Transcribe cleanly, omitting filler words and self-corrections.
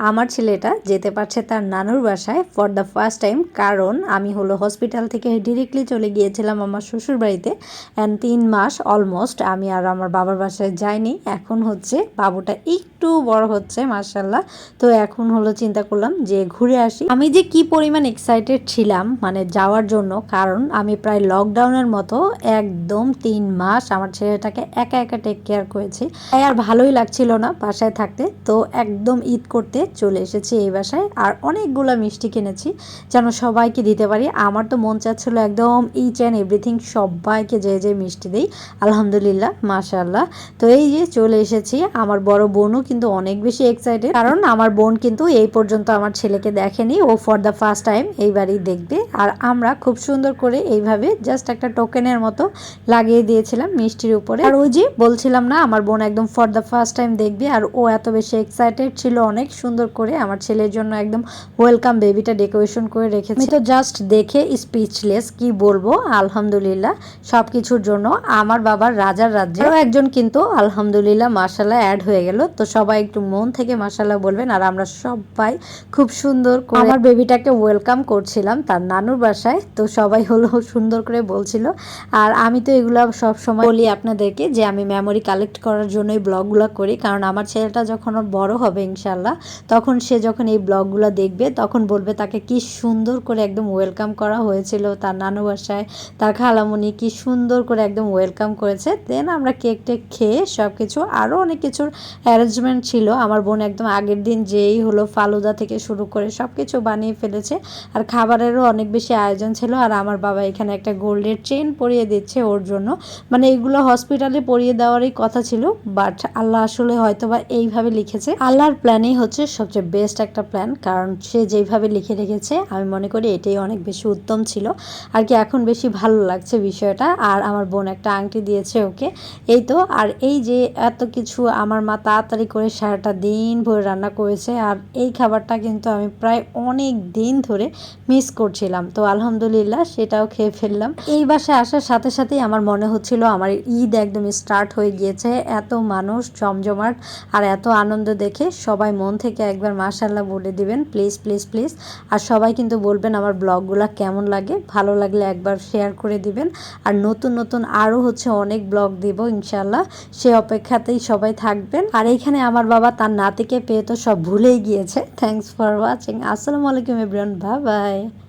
আমার ছেলেটা যেতে পারছে তার নানুর বাসায় ফর দ্য ফার্স্ট টাইম, কারণ আমি হলো হসপিটাল থেকে ডিরেক্টলি চলে গিয়েছিলাম আমার শ্বশুর বাড়িতে। অ্যান্ড 3 মাস অলমোস্ট আমি আর আমার বাবার বাসায় যাইনি। এখন হচ্ছে বাবুটা একটু বড় হচ্ছে মাশাল্লাহ, তো এখন হলো চিন্তা করলাম যে ঘুরে আসি। আমি যে কি পরিমাণ এক্সাইটেড ছিলাম মানে যাওয়ার জন্য, কারণ আমি প্রায় লকডাউনের মতো একদম 3 মাস আমার ছেলেটাকে একা একা টেক কেয়ার করেছি। তাই আর ভালোই লাগছিল না বাসায় থাকতে, তো একদম ঈদ করতে চলে এসেছি এই বাসায়। আর অনেকগুলো মিষ্টি কিনেছি যেন সবাইকে দিতে পারি। আমার তো মন চাচ্ছিল একদম ইচ অ্যান্ড এভরিথিং সবাইকে যে যে মিষ্টি দিই। আলহামদুলিল্লাহ মাশাআল্লাহ। তো এই যে চলে এসেছি। আমার বড় বোনও কিন্তু অনেক বেশি এক্সাইটেড, কারণ আমার বোন কিন্তু এই পর্যন্ত আমার ছেলেকে দেখেনি, ও ফর দ্য ফার্স্ট টাইম এইবারই দেখবে। আর আমরা খুব সুন্দর করে এইভাবে জাস্ট একটা টোকেনের মতো লাগিয়ে দিয়েছিলাম মিষ্টির উপরে। আর ওই যে বলছিলাম না, আমার বোন একদম ফর দ্য ফার্স্ট টাইম দেখবে, আর ও এত বেশি এক্সাইটেড ছিল। অনেক সুন্দর করে আমার ছেলের জন্য একদম ওয়েলকাম বেবিটা ডেকোরেশন করে রেখেছি। আমি তো জাস্ট দেখে স্পিচলেস, কি বলবো। আলহামদুলিল্লাহ সবকিছুর জন্য আমার বাবার রাজার রাজ্যে আরো একজন কিন্তু আলহামদুলিল্লাহ মাশাআল্লাহ অ্যাড হয়ে গেল। তো সবাই একটু মন থেকে মাশাআল্লাহ বলবেন। আর আমরা সবাই খুব সুন্দর করে আমার বেবিটাকে ওয়েলকাম করছিলাম তার নানুর বাসায়। তো সবাই হলো সুন্দর করে বলছিল। আর আমি তো এগুলো সব সময় বলি আপনাদেরকে যে আমি মেমোরি কালেক্ট করার জন্যই ব্লগগুলো করি, কারণ আমার ছেলেটা যখন বড় হবে ইনশাল্লাহ, তখন সে যখন এই ব্লগগুলো দেখবে তখন বলবে তাকে কি সুন্দর করে একদম ওয়েলকাম করা হয়েছিল তার নানু বাসায়। তার খালামুনি কি সুন্দর করে একদম ওয়েলকাম করেছে। দেন আমরা কেক টেক খেয়ে সব কিছু আরও অনেক কিছুর অ্যারেঞ্জমেন্ট ছিল। আমার বোন একদম আগের দিন যেই হলো ফালুদা থেকে শুরু করে সব কিছু বানিয়ে ফেলেছে। আর খাবারেরও অনেক বেশি আয়োজন ছিল। আর আমার বাবা এখানে একটা গোল্ডের চেন পরিয়ে দিচ্ছে ওর জন্য। মানে এগুলো হসপিটালে পরিয়ে দেওয়ারই কথা ছিল, বাট আল্লাহ আসলে হয়তোবা এইভাবে লিখেছে। আল্লাহর প্ল্যানই হচ্ছে সবচেয়ে বেস্ট একটা প্ল্যান, কারণ সে যেইভাবে লিখে রেখেছে আমি মনে করি এটাই অনেক বেশি উত্তম ছিল আর কি। এখন বেশি ভালো লাগছে বিষয়টা। আর আমার বোন একটা আংটি দিয়েছে ওকে, এই তো। আর এই যে এত কিছু আমার মা তাড়াতাড়ি করে সারাটা দিন ভরে রান্না করেছে। আর এই খাবারটা কিন্তু আমি প্রায় অনেক দিন ধরে মিস করছিলাম। তো আলহামদুলিল্লাহ সেটাও খেয়ে ফেললাম। এই বাসায় আসার সাথে সাথেই আমার মনে হচ্ছিল আমার ঈদ একদম স্টার্ট হয়ে গিয়েছে। এত মানুষ জমজমাট আর এত আনন্দ দেখে সবাই মন থেকে একবার মাশাআল্লাহ বলে দিবেন প্লিজ প্লিজ প্লিজ। আর সবাই কিন্তু বলবেন আমার ব্লগগুলো কেমন লাগে, ভালো লাগলে একবার শেয়ার করে দিবেন। আর নতুন নতুন আরও হচ্ছে অনেক ব্লগ দিব ইনশাআল্লাহ, সে অপেক্ষাতেই সবাই থাকবেন। আর এইখানে আমার বাবা তার নাতিকে পেয়ে তো সব ভুলেই গিয়েছে। Thanks for watching. আসসালামু আলাইকুম এভরিওয়ান, বাই বাই।